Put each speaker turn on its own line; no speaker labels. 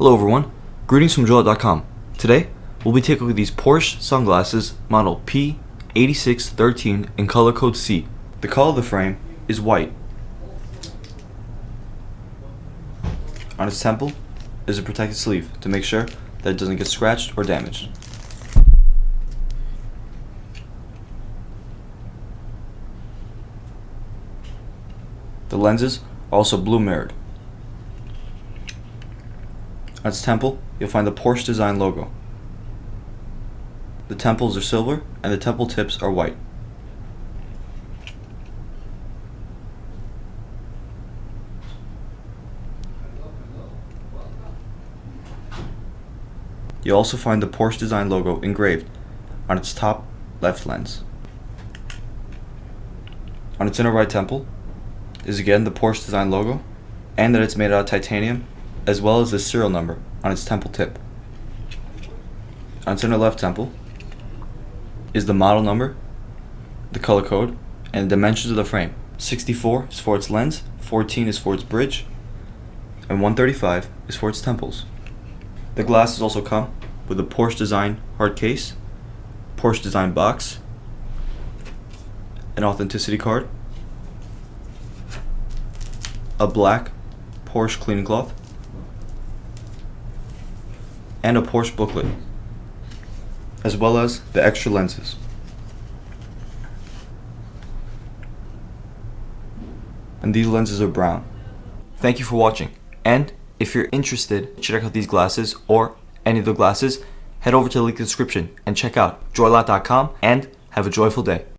Hello everyone, greetings from JoyLot.com. Today, we'll be taking a look at these Porsche sunglasses model P'8613 in color code C. The color of the frame is white. On its temple is a protective sleeve to make sure that it doesn't get scratched or damaged. The lenses are also blue mirrored. On its temple, you'll find the Porsche design logo. The temples are silver and the temple tips are white. You'll also find the Porsche design logo engraved on its top left lens. On its inner right temple is again the Porsche design logo, and that it's made out of titanium, as well as the serial number on its temple tip. On its inner left temple is the model number, the color code, and the dimensions of the frame. 64 is for its lens, 14 is for its bridge, and 135 is for its temples. The glasses also come with a Porsche design hard case, Porsche design box, an authenticity card, a black Porsche cleaning cloth, and a Porsche booklet, as well as the extra lenses. And these lenses are brown. Thank you for watching, and if you're interested to check out these glasses or any of the glasses, head over to the link in the description and check out JoyLot.com and have a joyful day.